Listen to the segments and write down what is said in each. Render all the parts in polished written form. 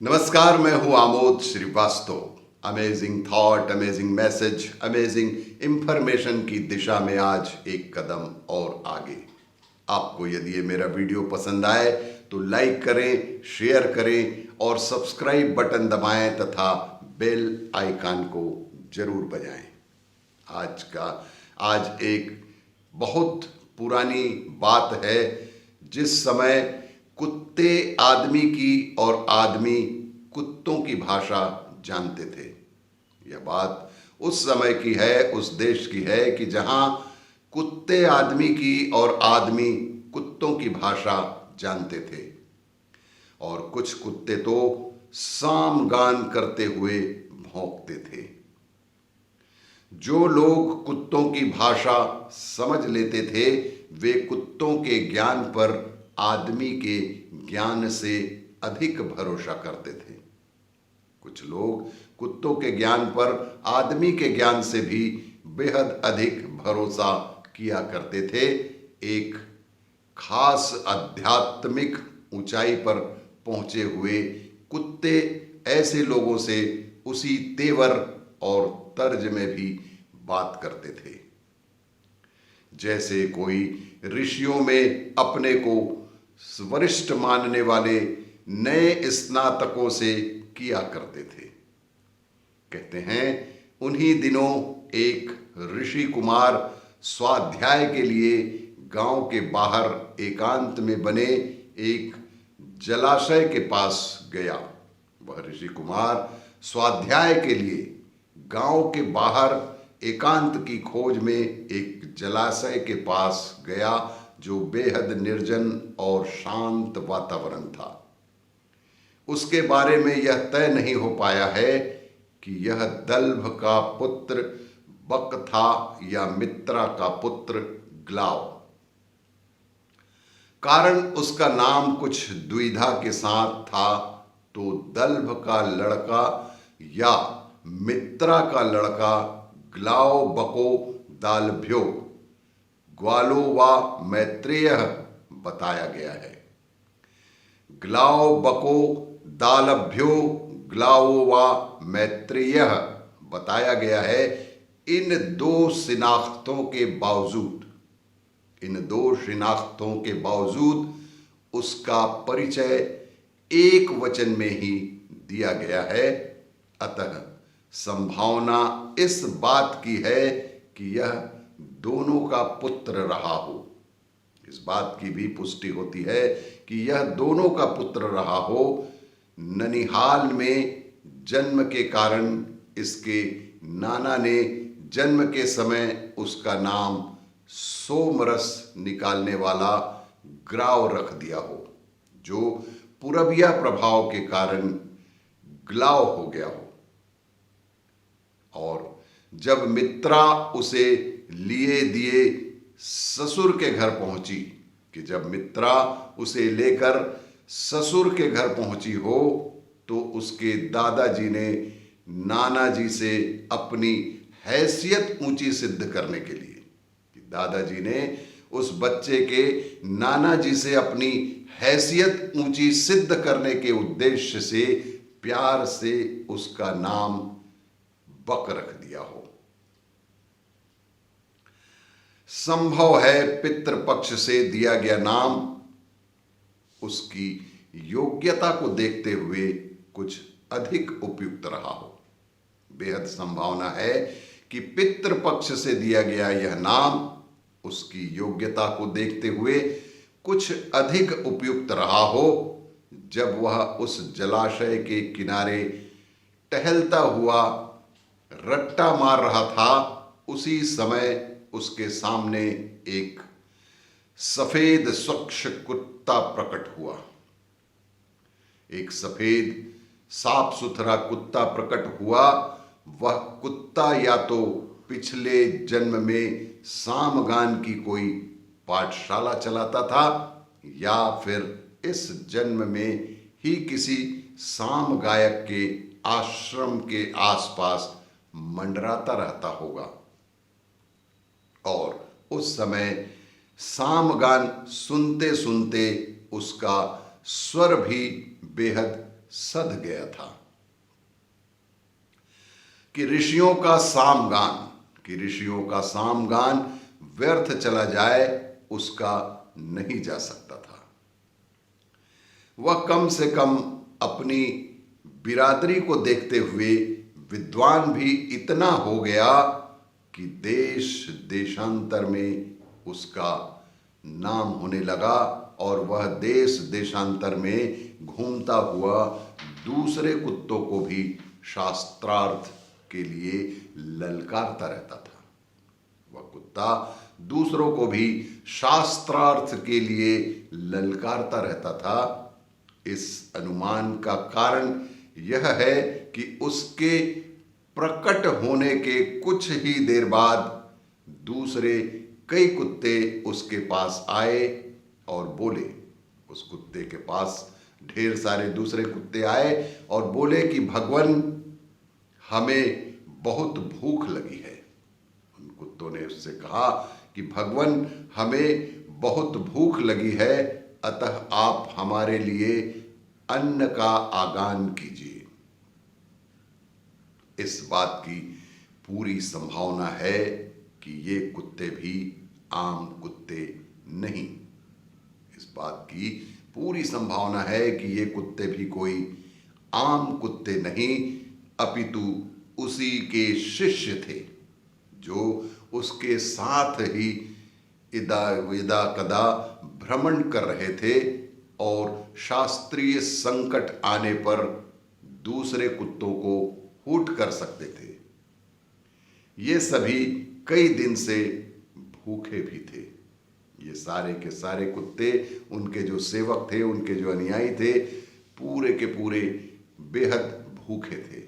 नमस्कार, मैं हूं Amod Srivastava. Amazing thought, amazing message, amazing information की दिशा में आज एक कदम और आगे। आपको यदि ये मेरा वीडियो पसंद आए तो लाइक करें, शेयर करें और सब्सक्राइब बटन दबाएं तथा बेल आइकन को जरूर बजाएं। आज एक बहुत पुरानी बात है। जिस समय कुत्ते आदमी की और आदमी कुत्तों की भाषा जानते थे, यह बात उस समय की है, उस देश की है कि जहां कुत्ते आदमी की और आदमी कुत्तों की भाषा जानते थे। और कुछ कुत्ते तो सामगान करते हुए भौंकते थे। जो लोग कुत्तों की भाषा समझ लेते थे वे कुत्तों के ज्ञान पर आदमी के ज्ञान से अधिक भरोसा करते थे। कुछ लोग कुत्तों के ज्ञान पर आदमी के ज्ञान से भी बेहद अधिक भरोसा किया करते थे। एक खास आध्यात्मिक ऊंचाई पर पहुंचे हुए कुत्ते ऐसे लोगों से उसी तेवर और तर्ज में भी बात करते थे जैसे कोई ऋषियों में अपने को वरिष्ठ मानने वाले नए स्नातकों से किया करते थे। कहते हैं उन्हीं दिनों एक ऋषि कुमार स्वाध्याय के लिए गांव के बाहर एकांत में बने एक जलाशय के पास गया। वह ऋषि कुमार स्वाध्याय के लिए गांव के बाहर एकांत की खोज में एक जलाशय के पास गया जो बेहद निर्जन और शांत वातावरण था। उसके बारे में यह तय नहीं हो पाया है कि यह दल्भ का पुत्र बक था या मित्रा का पुत्र ग्लाव। कारण उसका नाम कुछ द्विधा के साथ था, तो दल्भ का लड़का या मित्रा का लड़का ग्लाव बको दालभ्यो ग्वालो व मैत्रेय बताया गया है। ग्लाव बको दालभ्यो ग्लावो व मैत्रेय बताया गया है। इन दो शिनाख्तों के बावजूद उसका परिचय एक वचन में ही दिया गया है। अतः संभावना इस बात की है कि यह दोनों का पुत्र रहा हो। इस बात की भी पुष्टि होती है कि यह दोनों का पुत्र रहा हो। ननिहाल में जन्म के कारण इसके नाना ने जन्म के समय उसका नाम सोमरस निकालने वाला ग्राव रख दिया हो, जो पूरबिया प्रभाव के कारण ग्लाव हो गया हो। और जब मित्रा उसे लिए दिए ससुर के घर पहुंची, कि जब मित्रा उसे लेकर ससुर के घर पहुंची हो तो उसके दादाजी ने नाना जी से अपनी हैसियत ऊंची सिद्ध करने के लिए, दादाजी ने उस बच्चे के नाना जी से अपनी हैसियत ऊंची सिद्ध करने के उद्देश्य से प्यार से उसका नाम बक रख दिया हो। संभव है पितृपक्ष से दिया गया नाम उसकी योग्यता को देखते हुए कुछ अधिक उपयुक्त रहा हो। बेहद संभावना है कि पितृपक्ष से दिया गया यह नाम उसकी योग्यता को देखते हुए कुछ अधिक उपयुक्त रहा हो। जब वह उस जलाशय के किनारे टहलता हुआ रट्टा मार रहा था, उसी समय उसके सामने एक सफेद स्वच्छ कुत्ता प्रकट हुआ। एक सफेद साफ सुथरा कुत्ता प्रकट हुआ। वह कुत्ता या तो पिछले जन्म में सामगान की कोई पाठशाला चलाता था या फिर इस जन्म में ही किसी साम गायक के आश्रम के आसपास मंडराता रहता होगा। और उस समय सामगान सुनते सुनते उसका स्वर भी बेहद सध गया था कि ऋषियों का सामगान व्यर्थ चला जाए, उसका नहीं जा सकता था। वह कम से कम अपनी बिरादरी को देखते हुए विद्वान भी इतना हो गया कि देश देशांतर में उसका नाम होने लगा और वह देश देशांतर में घूमता हुआ दूसरे कुत्तों को भी शास्त्रार्थ के लिए ललकारता रहता था। वह कुत्ता दूसरों को भी शास्त्रार्थ के लिए ललकारता रहता था। इस अनुमान का कारण यह है कि उसके प्रकट होने के कुछ ही देर बाद दूसरे कई कुत्ते उसके पास आए और बोले। उस कुत्ते के पास ढेर सारे दूसरे कुत्ते आए और बोले कि भगवान, हमें बहुत भूख लगी है। उन कुत्तों ने उससे कहा कि भगवान, हमें बहुत भूख लगी है, अतः आप हमारे लिए अन्न का आगान कीजिए। इस बात की पूरी संभावना है कि ये कुत्ते भी आम कुत्ते नहीं। इस बात की पूरी संभावना है कि ये कुत्ते भी कोई आम कुत्ते नहीं, अपितु उसी के शिष्य थे जो उसके साथ ही इदा कदा भ्रमण कर रहे थे और शास्त्रीय संकट आने पर दूसरे कुत्तों को हूट कर सकते थे। ये सभी कई दिन से भूखे भी थे। ये सारे के सारे कुत्ते, उनके जो सेवक थे, उनके जो अनुयायी थे, पूरे के पूरे बेहद भूखे थे।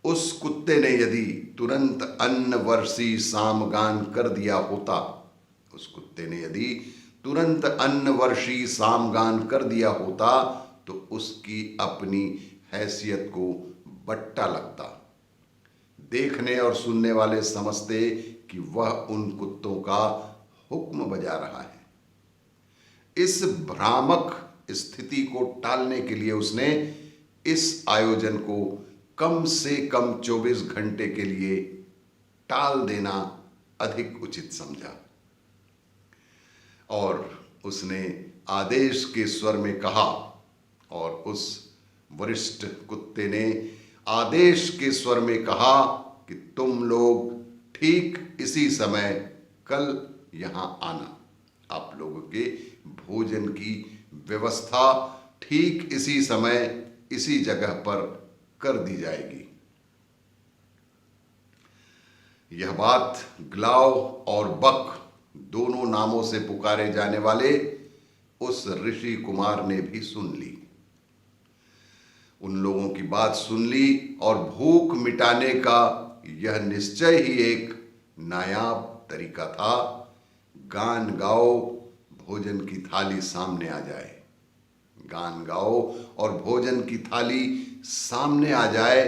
उस कुत्ते ने यदि तुरंत अन्न वर्षी सामगान कर दिया होता, उस कुत्ते ने यदि तुरंत अन्न वर्षी सामगान कर दिया होता तो उसकी अपनी हैसियत को बट्टा लगता। देखने और सुनने वाले समझते कि वह उन कुत्तों का हुक्म बजा रहा है। इस भ्रामक स्थिति को टालने के लिए उसने इस आयोजन को कम से कम 24 घंटे के लिए टाल देना अधिक उचित समझा और उसने आदेश के स्वर में कहा, और उस वरिष्ठ कुत्ते ने आदेश के स्वर में कहा कि तुम लोग ठीक इसी समय कल यहां आना। आप लोगों के भोजन की व्यवस्था ठीक इसी समय इसी जगह पर कर दी जाएगी। यह बात ग्लाव और बक दोनों नामों से पुकारे जाने वाले उस ऋषि कुमार ने भी सुन ली। उन लोगों की बात सुन ली और भूख मिटाने का यह निश्चय ही एक नायाब तरीका था। गान गाओ, भोजन की थाली सामने आ जाए। गान गाओ और भोजन की थाली सामने आ जाए।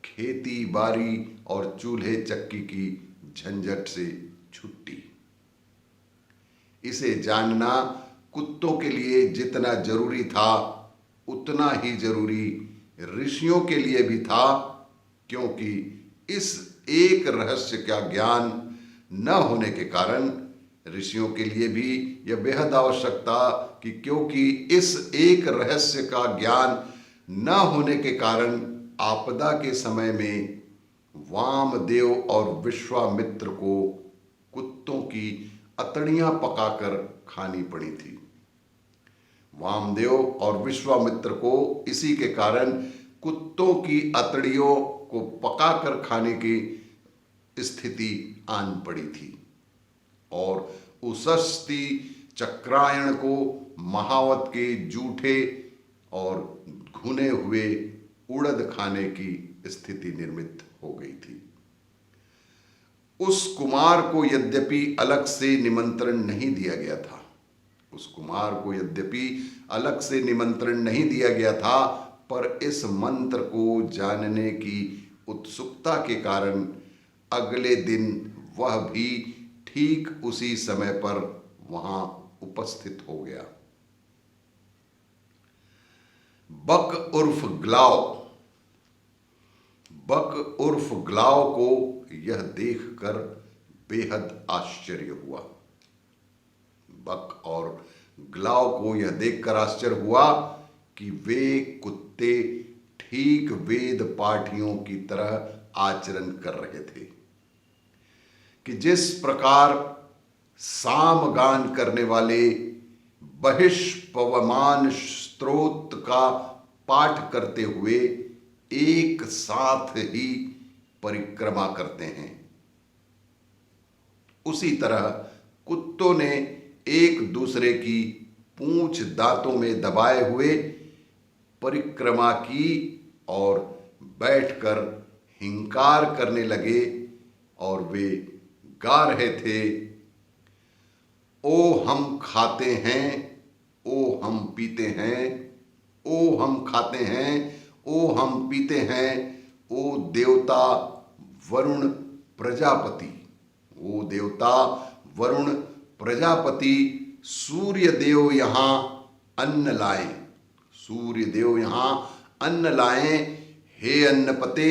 खेती बाड़ी और चूल्हे चक्की की झंझट से छुट्टी। इसे जानना कुत्तों के लिए जितना जरूरी था, उतना ही जरूरी ऋषियों के लिए भी था, क्योंकि इस एक रहस्य का ज्ञान न होने के कारण ऋषियों के लिए भी यह बेहद आवश्यक था कि क्योंकि इस एक रहस्य का ज्ञान न होने के कारण आपदा के समय में वामदेव और विश्वामित्र को कुत्तों की अतड़ियां पकाकर खानी पड़ी थी। वामदेव और विश्वामित्र को इसी के कारण कुत्तों की अतड़ियों को पकाकर खाने की स्थिति आन पड़ी थी और उषस्ती चक्रायण को महावत के जूठे और घुने हुए उड़द खाने की स्थिति निर्मित हो गई थी। उस कुमार को यद्यपि अलग से निमंत्रण नहीं दिया गया था, पर इस मंत्र को जानने की उत्सुकता के कारण अगले दिन वह भी ठीक उसी समय पर वहां उपस्थित हो गया। बक उर्फ ग्लाव, बक उर्फ ग्लाव को यह देखकर बेहद आश्चर्य हुआ। बक और ग्लाव को यह देखकर आश्चर्य हुआ कि वे कुत्ते ठीक वेद पाठियों की तरह आचरण कर रहे थे, कि जिस प्रकार सामगान करने वाले बहिष्पवमान स्तोत्र का पाठ करते हुए एक साथ ही परिक्रमा करते हैं, उसी तरह कुत्तों ने एक दूसरे की पूंछ दांतों में दबाए हुए परिक्रमा की और बैठकर हिंकार करने लगे और वे गा रहे थे, ओ हम खाते हैं, ओ हम पीते हैं, ओ हम खाते हैं, ओ हम पीते हैं, ओ देवता वरुण प्रजापति, ओ देवता वरुण प्रजापति, सूर्य देव यहाँ अन्न लाएं, सूर्य देव यहाँ अन्न लाएं, हे अन्नपते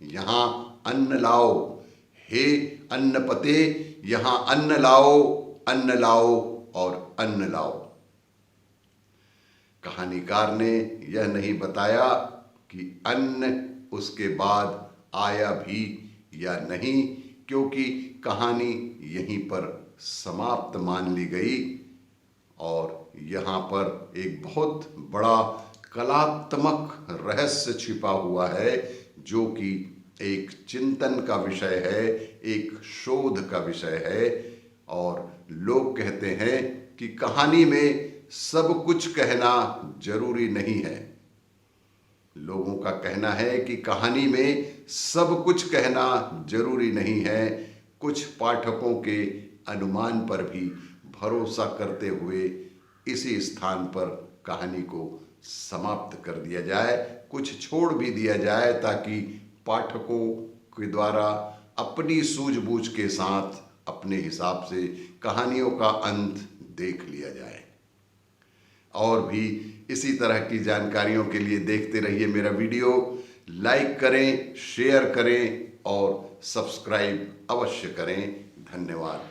यहाँ अन्न लाओ, हे अन्नपते यहाँ अन्न लाओ, अन्न लाओ और अन्न लाओ। कहानीकार ने यह नहीं बताया कि अन्न उसके बाद आया भी या नहीं, क्योंकि कहानी यहीं पर समाप्त मान ली गई और यहाँ पर एक बहुत बड़ा कलात्मक रहस्य छिपा हुआ है, जो कि एक चिंतन का विषय है, एक शोध का विषय है। और लोग कहते हैं कि कहानी में सब कुछ कहना जरूरी नहीं है। लोगों का कहना है कि कहानी में सब कुछ कहना जरूरी नहीं है। कुछ पाठकों के अनुमान पर भी भरोसा करते हुए इसी स्थान पर कहानी को समाप्त कर दिया जाए, कुछ छोड़ भी दिया जाए, ताकि पाठकों के द्वारा अपनी सूझबूझ के साथ अपने हिसाब से कहानियों का अंत देख लिया जाए। और भी इसी तरह की जानकारियों के लिए देखते रहिए मेरा वीडियो, लाइक करें, शेयर करें और सब्सक्राइब अवश्य करें। धन्यवाद।